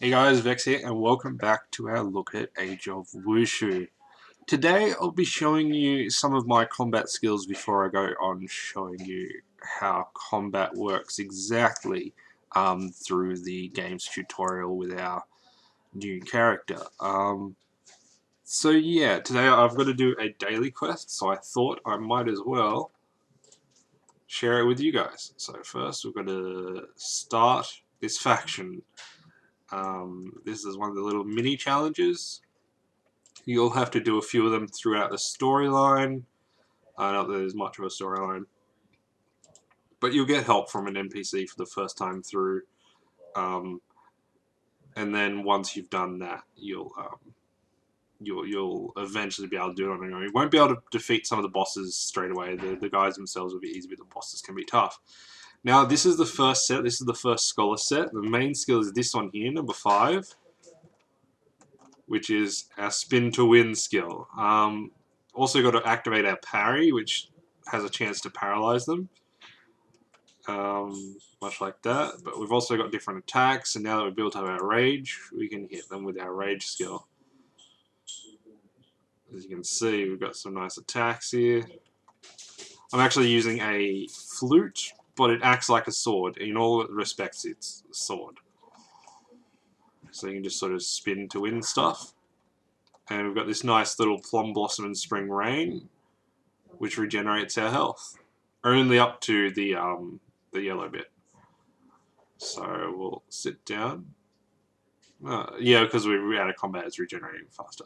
Hey guys, Vex here, and welcome back to our look at Age of Wushu. Today I'll be showing you some of my combat skills before I go on showing you how combat works exactly through the game's tutorial with our new character. So yeah, today I've got to do a daily quest, so I thought I might as well share it with you guys. So first we've got to start this faction. This is one of the little mini challenges. You'll have to do a few of them throughout the storyline. Not that there's much of a storyline, but you'll get help from an NPC for the first time through. And then once you've done that, you'll eventually be able to do it on your own. You won't be able to defeat some of the bosses straight away. The guys themselves will be easy, but the bosses can be tough. Now, this is the first set. This is the first scholar set. The main skill is this one here, number 5. Which is our spin to win skill. Also got to activate our parry, which has a chance to paralyze them. Much like that. But we've also got different attacks, and now that we've built up our rage, we can hit them with our rage skill. As you can see, we've got some nice attacks here. I'm actually using a flute, but it acts like a sword. In all respects, it's a sword. So you can just sort of spin to win stuff. And we've got this nice little Plum Blossom and Spring Rain, which regenerates our health. Only up to the yellow bit. So we'll sit down. Yeah, because we're out of combat, it's regenerating faster.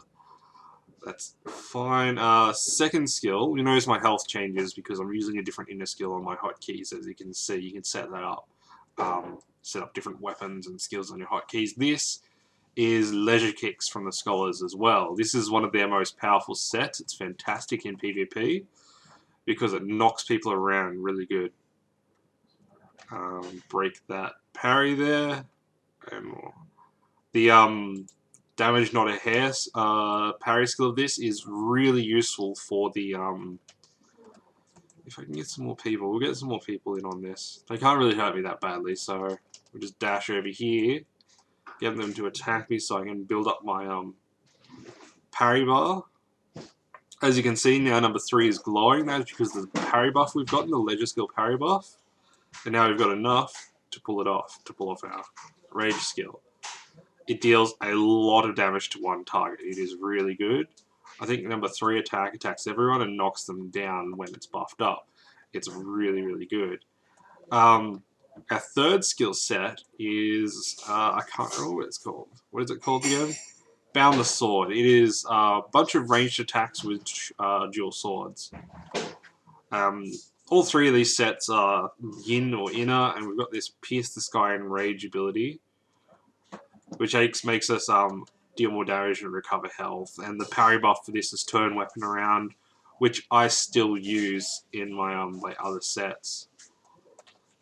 That's fine. Second skill, you notice my health changes because I'm using a different inner skill on my hotkeys. As you can see, you can set that up. Set up different weapons and skills on your hotkeys. This is Leisure Kicks from the Scholars as well. This is one of their most powerful sets. It's fantastic in PvP because it knocks people around really good. Break that parry there. And more. The damage not a hair parry skill of this is really useful for the if I can get some more people, we'll get some more people in on this. They can't really hurt me that badly, so we'll just dash over here, get them to attack me so I can build up my parry bar. As you can see now, number 3 is glowing. That's because of the parry buff we've gotten, the Leisure Skill parry buff. And now we've got enough to pull it off, to pull off our rage skill. It deals a lot of damage to one target. It is really good. I think number 3 attacks everyone and knocks them down when it's buffed up. It's really, really good. Our third skill set is, I can't remember what it's called. What is it called again? Bound the Sword. It is a bunch of ranged attacks with dual swords. All 3 of these sets are yin or inner, and we've got this Pierce the Sky and Rage ability, which makes us deal more damage and recover health. And the parry buff for this is turn weapon around, which I still use in my my other sets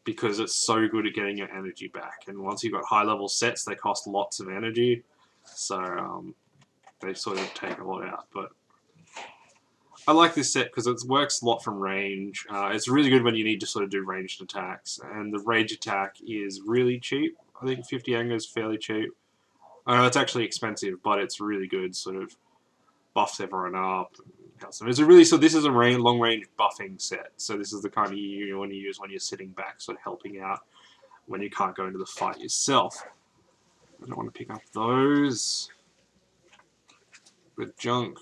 because it's so good at getting your energy back. And once you've got high level sets, they cost lots of energy, so they sort of take a lot out. But I like this set because it works a lot from range. It's really good when you need to sort of do ranged attacks, and the rage attack is really cheap. I think 50 anger is fairly cheap. I know it's actually expensive, but it's really good. Sort of buffs everyone up. It's a really this is a long range buffing set. So this is the kind of you want to use when you're sitting back, sort of helping out when you can't go into the fight yourself. I don't want to pick up those. But junk.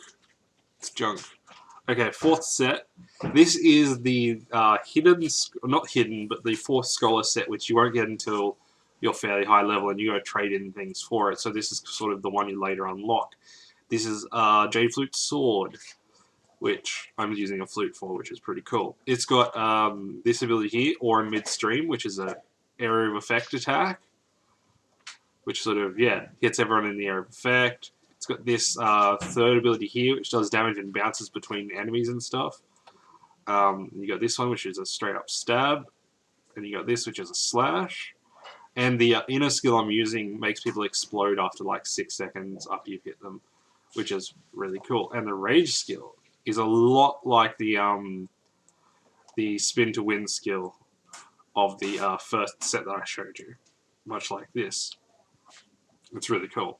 It's junk. Okay, 4th set. This is the not hidden, but the 4th scholar set, which you won't get until you're fairly high level and you go trade in things for it. So this is sort of the one you later unlock. This is Jade Flute Sword, which I'm using a flute for, which is pretty cool. It's got this ability here, Aura Midstream, which is an area of effect attack, which sort of, yeah, hits everyone in the area of effect. It's got this 3rd ability here, which does damage and bounces between enemies and stuff. You got this one, which is a straight up stab. And you got this, which is a slash. And the inner skill I'm using makes people explode after like 6 seconds after you've hit them, which is really cool. And the rage skill is a lot like the spin to win skill of the first set that I showed you, much like this. It's really cool.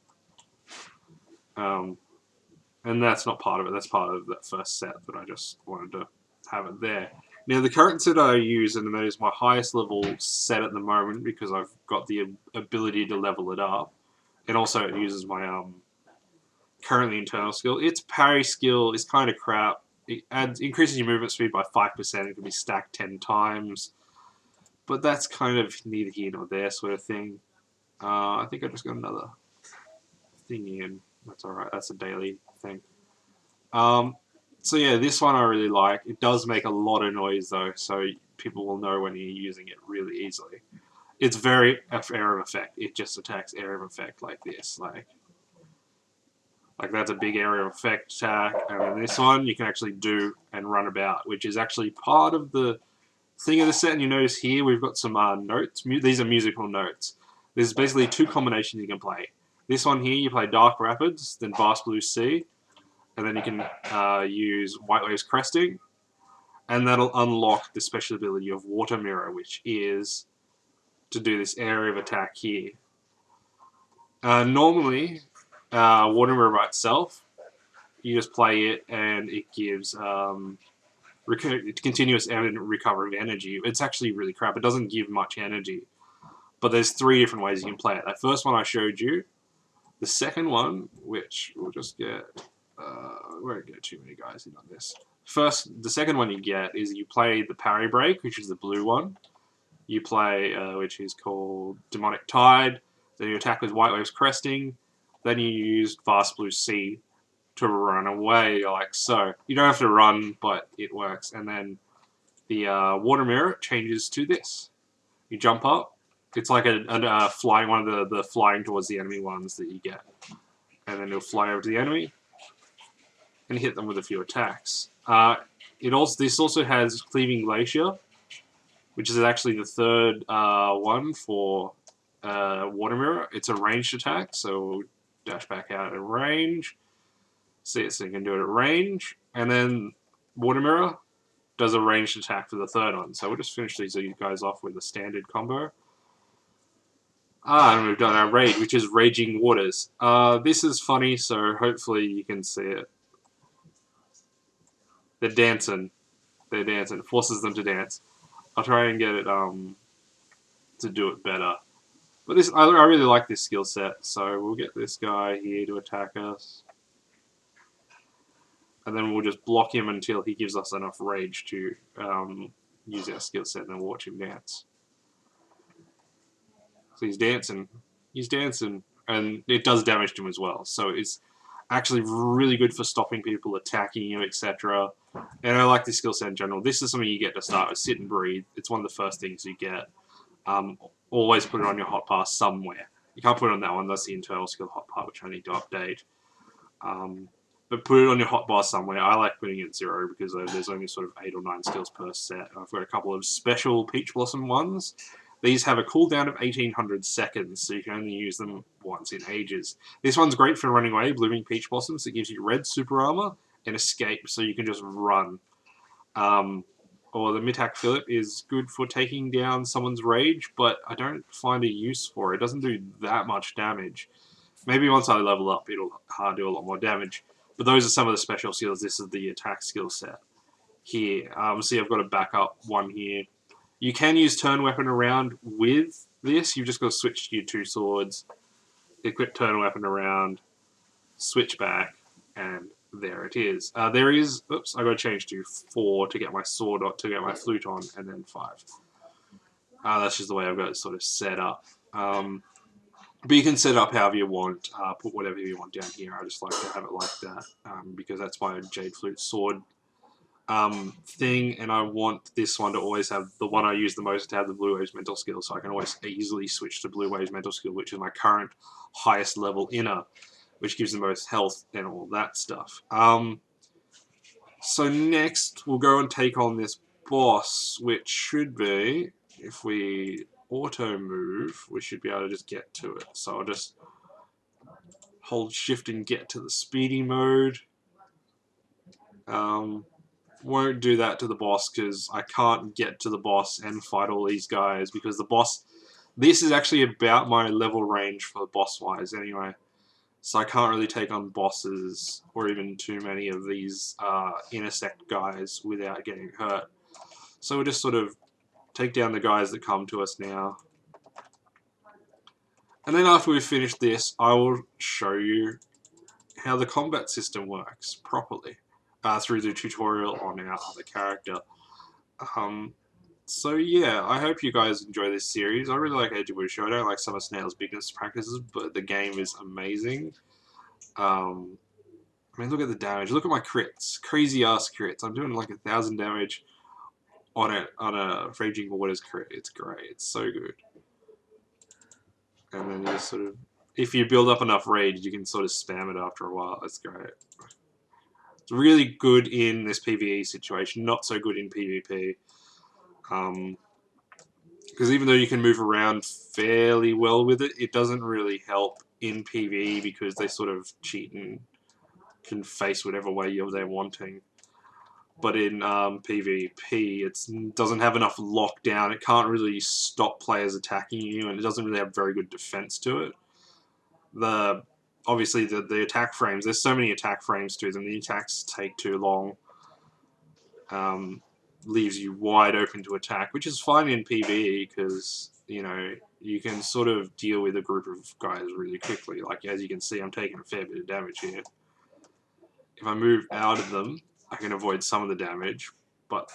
And that's not part of it. That's part of that first set that I just wanted to have it there. Now, the current set I use, and that is my highest level set at the moment because I've got the ability to level it up. And also it uses my currently internal skill. Its parry skill is kind of crap. It increases your movement speed by 5%. It can be stacked 10 times. But that's kind of neither here nor there sort of thing. I think I just got another thing in. That's alright. That's a daily thing. So yeah, this one I really like. It does make a lot of noise though, so people will know when you're using it really easily. It's very area of effect. It just attacks area of effect like this. Like that's a big area of effect attack. And then this one you can actually do and run about, which is actually part of the thing of the set. And you notice here we've got some notes. These are musical notes. There's basically two combinations you can play. This one here, you play Dark Rapids, then Vast Blue Sea, and then you can use White Waves Cresting, and that'll unlock the special ability of Water Mirror, which is to do this area of attack here. Normally, Water Mirror by itself, you just play it and it gives continuous recovery of energy. It's actually really crap. It doesn't give much energy. But there's three different ways you can play it. That first one I showed you. The second one, which we'll just get... we won't get too many guys in on this. The second one you get is you play the Parry Break, which is the blue one. You play, which is called Demonic Tide. Then you attack with White Waves Cresting. Then you use Vast Blue Sea to run away, like so. You don't have to run, but it works. And then the Water Mirror changes to this. You jump up. It's like a flying one of the flying towards the enemy ones that you get. And then you'll fly over to the enemy and hit them with a few attacks. This also has Cleaving Glacier, which is actually the third one for Water Mirror. It's a ranged attack, so we'll dash back out at range. See it, so you can do it at range. And then Water Mirror does a ranged attack for the third one. So we'll just finish these guys off with a standard combo. And we've done our raid, which is Raging Waters. This is funny, so hopefully you can see it. They're dancing. They're dancing. It forces them to dance. I'll try and get it to do it better. But I really like this skill set, so we'll get this guy here to attack us. And then we'll just block him until he gives us enough rage to use our skill set, and then watch him dance. So he's dancing. He's dancing. And it does damage to him as well. So it's actually really good for stopping people attacking you, etc. And I like this skill set in general. This is something you get to start with. Sit and breathe. It's one of the first things you get. Always put it on your hotbar somewhere. You can't put it on that one. That's the internal skill hotbar, which I need to update. But put it on your hotbar somewhere. I like putting it at 0 because there's only sort of 8 or 9 skills per set. I've got a couple of special Peach Blossom ones. These have a cooldown of 1800 seconds, so you can only use them once in ages. This one's great for running away, Blooming Peach Blossoms. It gives you red super armor and escape, so you can just run. Or the Mitak Phillip is good for taking down someone's rage, but I don't find a use for it. It doesn't do that much damage. Maybe once I level up, it'll do a lot more damage. But those are some of the special skills. This is the attack skill set here. See, I've got a backup one here. You can use turn weapon around with this. You've just got to switch to your 2 swords, equip turn weapon around, switch back, and there it is. There is, oops, I got to change to 4 to get my sword, to get my flute on, and then 5. That's just the way I've got it sort of set up. But you can set it up however you want, put whatever you want down here. I just like to have it like that, because that's my Jade Flute sword thing, and I want this one to always have, the one I use the most, to have the Blue Waves mental skill, so I can always easily switch to Blue Waves mental skill, which is my current highest level inner, which gives them both health and all that stuff. So next we'll go and take on this boss, which should be, if we auto move, we should be able to just get to it. So I'll just hold shift and get to the speedy mode. Won't do that to the boss because I can't get to the boss and fight all these guys, because the boss This is actually about my level range for boss-wise anyway. So I can't really take on bosses or even too many of these intersect guys without getting hurt. So we'll just sort of take down the guys that come to us now. And then after we've finished this, I will show you how the combat system works properly through the tutorial on our other character. So yeah, I hope you guys enjoy this series. I really like Age of Wushu. I don't like some of Snail's beginners practices, but the game is amazing. I mean, look at the damage. Look at my crits. Crazy ass crits. I'm doing like 1,000 damage on a Raging Waters crit. It's great. It's so good. And then you just sort of, if you build up enough rage, you can sort of spam it after a while. That's great. It's really good in this PvE situation. Not so good in PvP. Because even though you can move around fairly well with it, it doesn't really help in PvE because they sort of cheat and can face whatever way they're wanting. But in PvP, it doesn't have enough lockdown. It can't really stop players attacking you, and it doesn't really have very good defense to it. Obviously, the attack frames, there's so many attack frames to them, the attacks take too long. Leaves you wide open to attack, which is fine in PvE because, you know, you can sort of deal with a group of guys really quickly. Like, as you can see, I'm taking a fair bit of damage here. If I move out of them, I can avoid some of the damage, but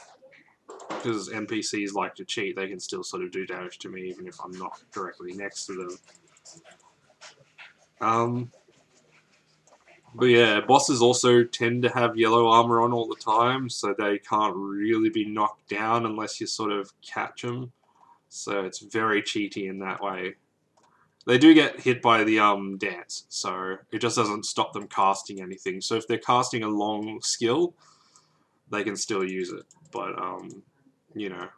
because NPCs like to cheat, they can still sort of do damage to me even if I'm not directly next to them. But yeah, bosses also tend to have yellow armor on all the time, so they can't really be knocked down unless you sort of catch them. So it's very cheaty in that way. They do get hit by the dance, so it just doesn't stop them casting anything. So if they're casting a long skill, they can still use it. But, you know,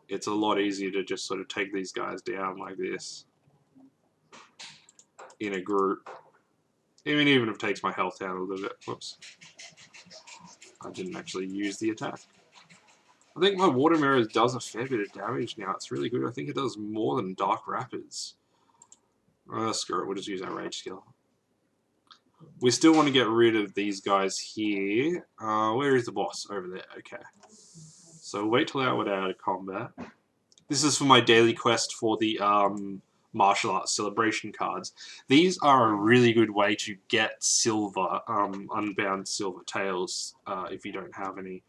it's a lot easier to just sort of take these guys down like this in a group. Even if it takes my health down a little bit. Whoops. I didn't actually use the attack. I think my Water Mirror does a fair bit of damage now. It's really good. I think it does more than Dark Rapids. Screw it. We'll just use our Rage skill. We still want to get rid of these guys here. Where is the boss? Over there. Okay. So wait till we're out of combat. This is for my daily quest for the martial arts celebration cards. These are a really good way to get silver, unbound silver tails, if you don't have any.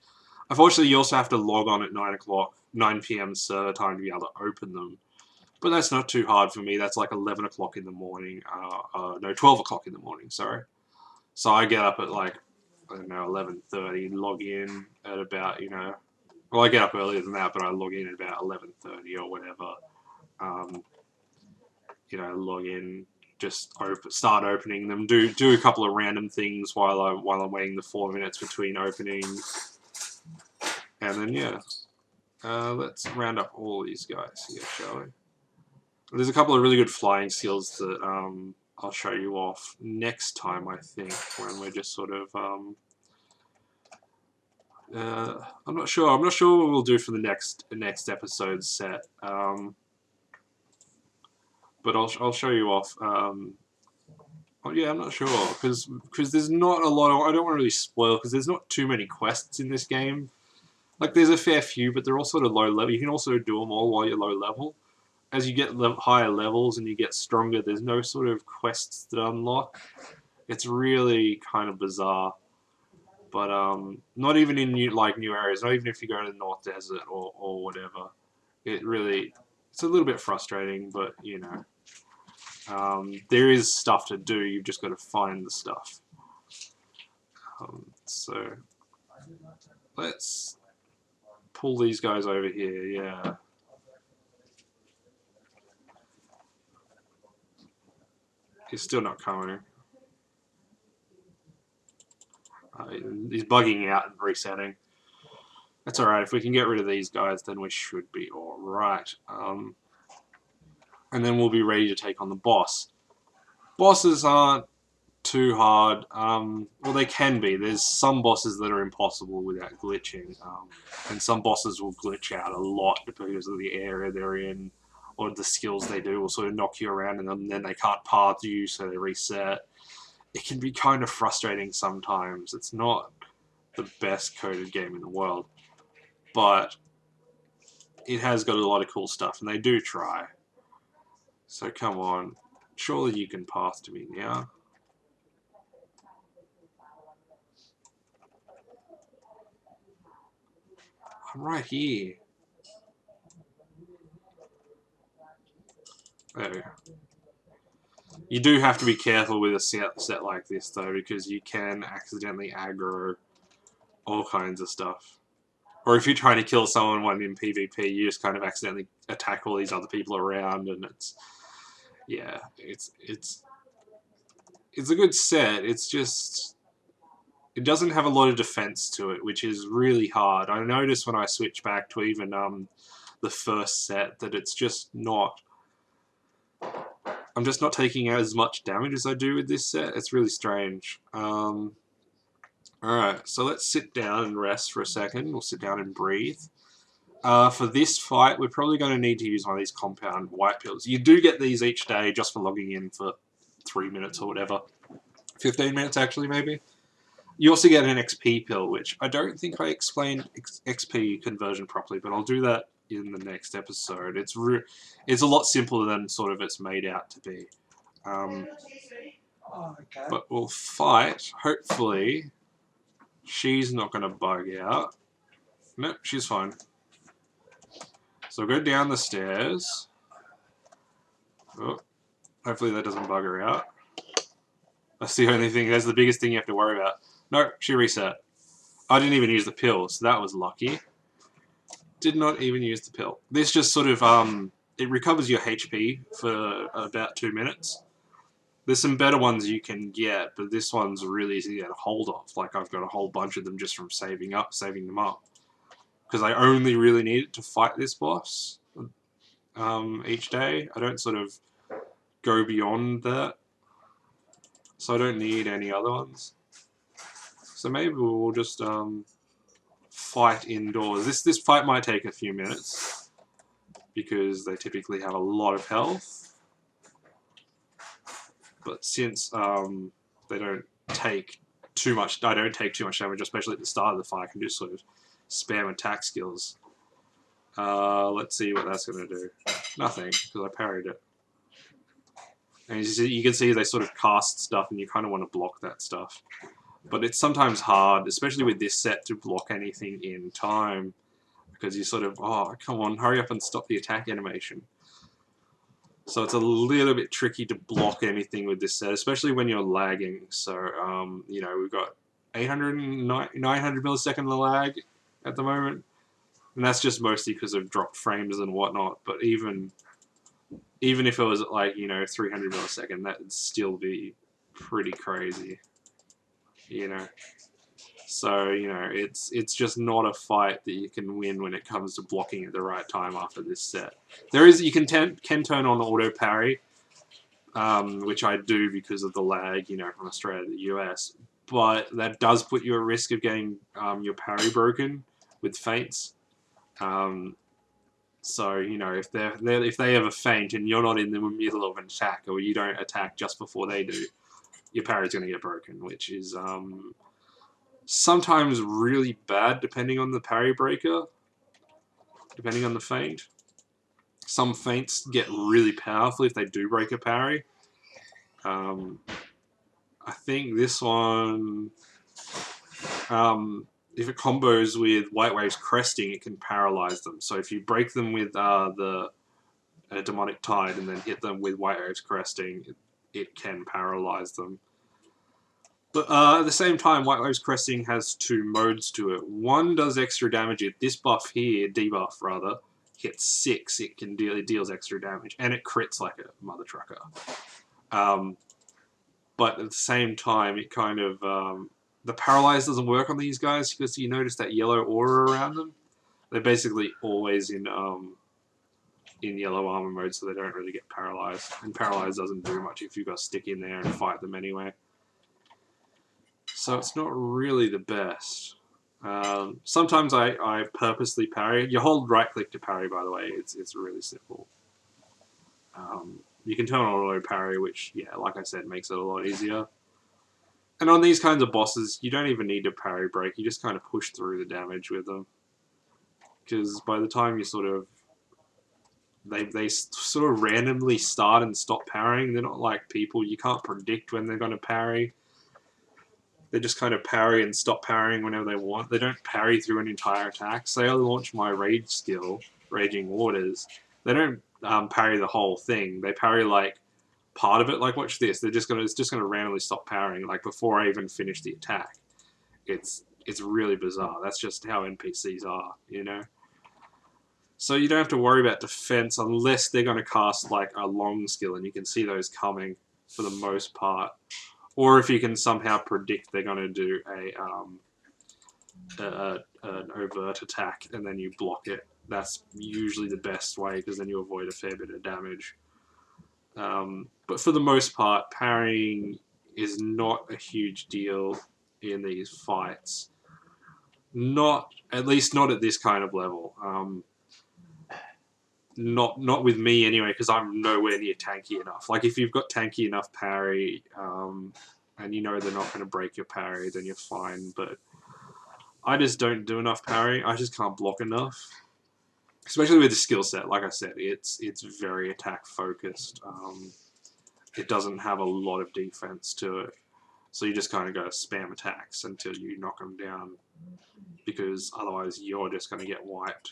Unfortunately, you also have to log on at 9 p.m. server time to be able to open them. But that's not too hard for me. That's like 11 o'clock in the morning. No, 12 o'clock in the morning, sorry. So I get up at like, I don't know, 11:30, log in at about, you know, well, I get up earlier than that, but I log in at about 11:30 or whatever. You know, log in, just start opening them, do a couple of random things while I'm waiting the 4 minutes between openings, and then yeah, let's round up all these guys here, shall we? There's a couple of really good flying skills that I'll show you off next time, I think, when we're just sort of I'm not sure what we'll do for the next episode set. But I'll show you off. Oh yeah, I'm not sure because there's not a lot of. I don't want to really spoil because there's not too many quests in this game. Like there's a fair few, but they're all sort of low level. You can also do them all while you're low level. As you get higher levels and you get stronger, there's no sort of quests that unlock. It's really kind of bizarre. But not even in new areas. Not even if you go to the North Desert or whatever. It's a little bit frustrating, but you know. There is stuff to do, you've just got to find the stuff. So, let's pull these guys over here, yeah. He's still not coming. He's bugging out and resetting. That's alright, if we can get rid of these guys, then we should be alright. And then we'll be ready to take on the boss. Bosses aren't too hard. Well, they can be. There's some bosses that are impossible without glitching. And some bosses will glitch out a lot because of the area they're in or the skills they do will sort of knock you around, and then they can't path you, so they reset. It can be kind of frustrating sometimes. It's not the best coded game in the world, but it has got a lot of cool stuff, and they do try. So come on, surely you can path to me now. I'm right here. There we go. You do have to be careful with a set like this, though, because you can accidentally aggro all kinds of stuff. Or if you're trying to kill someone in PvP, you just kind of accidentally attack all these other people around, and it's... Yeah, it's a good set. It's just... It doesn't have a lot of defense to it, which is really hard. I noticed when I switch back to even the first set that it's just not... I'm just not taking out as much damage as I do with this set. It's really strange. Alright, so let's sit down and rest for a second. We'll sit down and breathe. For this fight, we're probably going to need to use one of these compound white pills. You do get these each day just for logging in for 3 minutes or whatever. 15 minutes, actually, maybe. You also get an XP pill, which I don't think I explained XP conversion properly, but I'll do that in the next episode. It's a lot simpler than sort of it's made out to be. But we'll fight. Hopefully, she's not going to bug out. Nope, she's fine. So go down the stairs. Oh, hopefully that doesn't bug her out. That's the only thing. That's the biggest thing you have to worry about. No, she reset. I didn't even use the pill, so that was lucky. Did not even use the pill. This just sort of, it recovers your HP for about 2 minutes. There's some better ones you can get, but this one's really easy to get a hold of. Like, I've got a whole bunch of them just from saving them up. Because I only really need it to fight this boss each day. I don't sort of go beyond that. So I don't need any other ones. So maybe we'll just fight indoors. This fight might take a few minutes because they typically have a lot of health. But since they don't take too much, I don't take too much damage, especially at the start of the fight. I can just sort of spam attack skills. Let's see what that's going to do. Nothing, because I parried it. And you can see they sort of cast stuff, and you kind of want to block that stuff. But it's sometimes hard, especially with this set, to block anything in time. Because you sort of, oh, come on, hurry up and stop the attack animation. So it's a little bit tricky to block anything with this set, especially when you're lagging. So, you know, we've got 900 millisecond lag at the moment. And that's just mostly because of dropped frames and whatnot. But even if it was at, like, you know, 300 millisecond, that would still be pretty crazy. You know, so you know it's just not a fight that you can win when it comes to blocking at the right time after this set. You can turn on auto parry, which I do because of the lag, you know, from Australia to the US. But that does put you at risk of getting your parry broken with feints. So you know if they have a feint and you're not in the middle of an attack, or you don't attack just before they do, your parry's going to get broken, which is sometimes really bad depending on the parry breaker, depending on the feint. Some feints get really powerful if they do break a parry. I think this one, if it combos with White Waves Cresting, it can paralyze them. So if you break them with the Demonic Tide and then hit them with White Waves Cresting, it can paralyze them. But at the same time, White Waves Cresting has 2 modes to it. One does extra damage. If this buff here, debuff rather, hits 6, it deals extra damage, and it crits like a mother trucker. But at the same time, it kind of the paralyze doesn't work on these guys because you notice that yellow aura around them. They're basically always in yellow armor mode, so they don't really get paralyzed. And paralyze doesn't do much if you've got to stick in there and fight them anyway. So it's not really the best. Sometimes I purposely parry. You hold right click to parry, by the way. It's really simple. You can turn on auto parry, which, yeah, like I said, makes it a lot easier. And on these kinds of bosses, you don't even need to parry break. You just kind of push through the damage with them. Because by the time you sort of... They sort of randomly start and stop parrying. They're not like people. You can't predict when they're going to parry. They just kind of parry and stop parrying whenever they want. They don't parry through an entire attack. Say I launch my rage skill, Raging Waters. They don't parry the whole thing. They parry like part of it. Like watch this. It's just gonna randomly stop parrying like before I even finish the attack. It's really bizarre. That's just how NPCs are, you know. So you don't have to worry about defense unless they're going to cast like a long skill, and you can see those coming for the most part. Or if you can somehow predict they're going to do an overt attack and then you block it. That's usually the best way because then you avoid a fair bit of damage. But for the most part, parrying is not a huge deal in these fights. At least not at this kind of level. Not with me anyway, because I'm nowhere near tanky enough. Like if you've got tanky enough parry, and you know they're not going to break your parry, then you're fine. But I just don't do enough parry. I just can't block enough. Especially with the skill set, like I said, it's very attack focused. It doesn't have a lot of defense to it, so you just kind of go spam attacks until you knock them down, because otherwise you're just going to get wiped.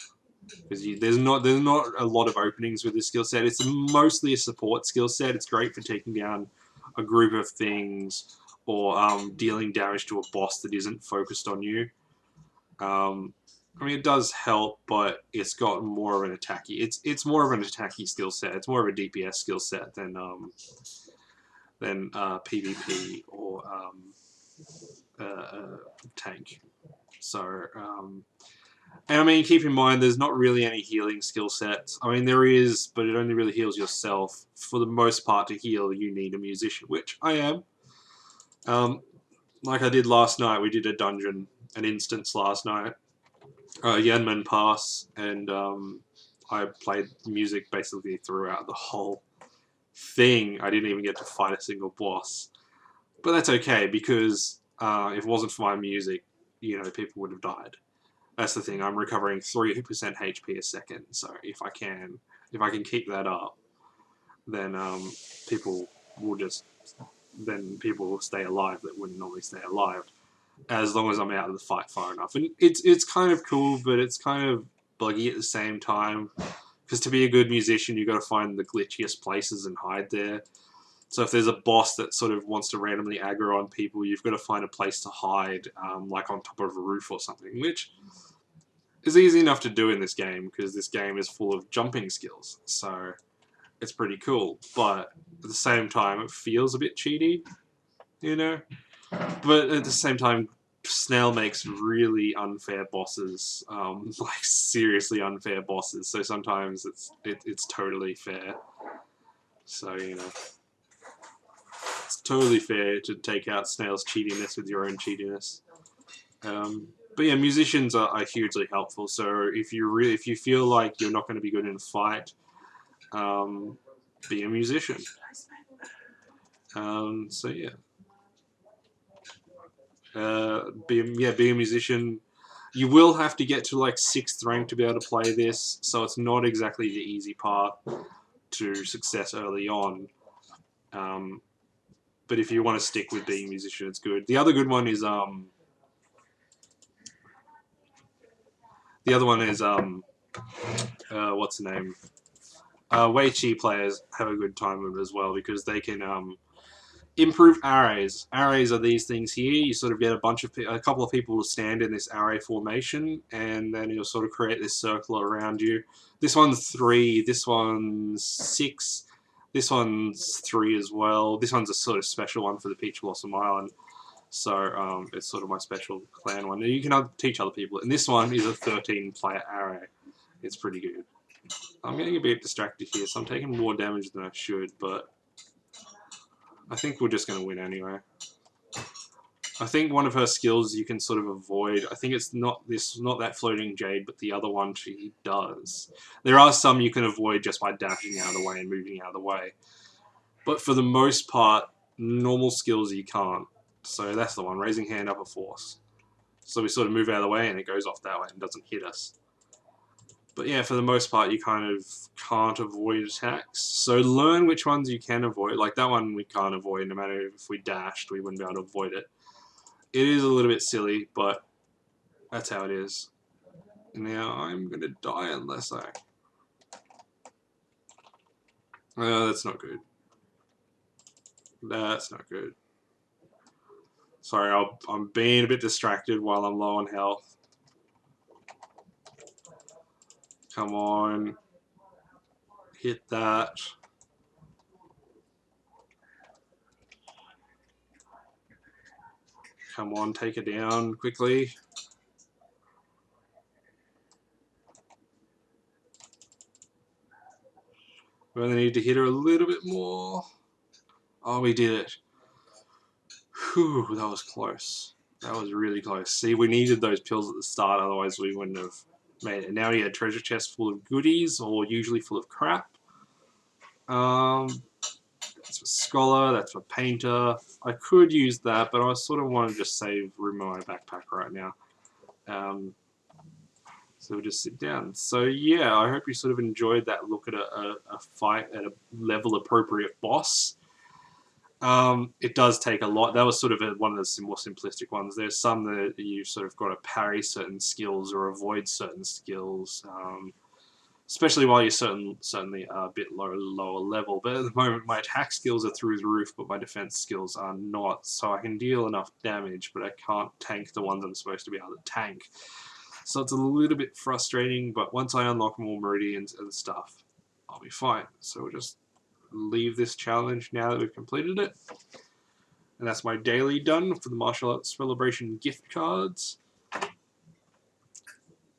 Because there's not a lot of openings with this skill set. It's mostly a support skill set. It's great for taking down a group of things or dealing damage to a boss that isn't focused on you. I mean, it does help, but it's got more of an attacky. It's more of an attacky skill set. It's more of a DPS skill set than PvP or tank. So. And I mean, keep in mind, there's not really any healing skill sets. I mean, there is, but it only really heals yourself. For the most part, to heal, you need a musician, which I am. Like I did last night, we did a dungeon, an instance last night. Yanman Pass, and I played music basically throughout the whole thing. I didn't even get to fight a single boss. But that's okay, because if it wasn't for my music, you know, people would have died. That's the thing. I'm recovering 3% HP a second, so if I can keep that up, then people will stay alive that wouldn't normally stay alive, as long as I'm out of the fight far enough. And it's kind of cool, but it's kind of buggy at the same time, because to be a good musician, you've got to find the glitchiest places and hide there. So if there's a boss that sort of wants to randomly aggro on people, you've got to find a place to hide, like on top of a roof or something, which is easy enough to do in this game, because this game is full of jumping skills. So it's pretty cool, but at the same time, it feels a bit cheaty, you know? But at the same time, Snail makes really unfair bosses, like seriously unfair bosses. So sometimes it's totally fair. So, you know, it's totally fair to take out Snail's cheatiness with your own cheatiness. But yeah, musicians are hugely helpful. So if you feel like you're not going to be good in a fight, be a musician. So yeah. Be a musician. You will have to get to like 6th rank to be able to play this, so it's not exactly the easy path to success early on. But if you want to stick with being a musician, it's good. The other good one is what's the name? Wei Chi players have a good time with it as well, because they can improve arrays. Arrays are these things here. You sort of get a couple of people will stand in this array formation, and then you'll sort of create this circle around you. This one's 3, this one's 6, this one's 3 as well. This one's a sort of special one for the Peach Blossom Island. So it's sort of my special clan one. And you can teach other people. And this one is a 13-player array. It's pretty good. I'm getting a bit distracted here, so I'm taking more damage than I should, but I think we're just going to win anyway. I think one of her skills you can sort of avoid. I think it's not that floating jade, but the other one she does. There are some you can avoid just by dashing out of the way and moving out of the way. But for the most part, normal skills you can't. So that's the one, raising hand upper force. So we sort of move out of the way and it goes off that way and doesn't hit us. But yeah, for the most part, you kind of can't avoid attacks. So learn which ones you can avoid. Like that one we can't avoid, no matter if we dashed, we wouldn't be able to avoid it. It is a little bit silly, but that's how it is. Now I'm going to die unless I... that's not good. That's not good. Sorry, I'm being a bit distracted while I'm low on health. Come on. Hit that. Come on, take it down quickly. We only need to hit her a little bit more. Oh, we did it. Whew, that was close. That was really close. See, we needed those pills at the start, otherwise we wouldn't have made it. Now we get a treasure chest full of goodies, or usually full of crap. That's for Scholar, that's for Painter. I could use that, but I sort of want to just save room in my backpack right now. So we'll just sit down. So yeah, I hope you sort of enjoyed that look at a fight at a level appropriate boss. It does take a lot. That was sort of one of the more simplistic ones. There's some that you sort of got to parry certain skills or avoid certain skills, especially while you're certainly a bit lower level. But at the moment, my attack skills are through the roof, but my defense skills are not. So I can deal enough damage, but I can't tank the ones I'm supposed to be able to tank. So it's a little bit frustrating, but once I unlock more meridians and stuff, I'll be fine. So we'll just leave this challenge now that we've completed it. And that's my daily done for the Martial Arts Celebration gift cards.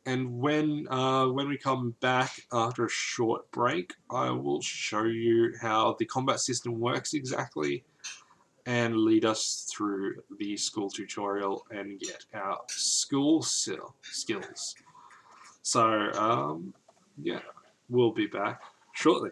And when we come back after a short break, I will show you how the combat system works exactly and lead us through the school tutorial and get our school skills. So, yeah, we'll be back shortly.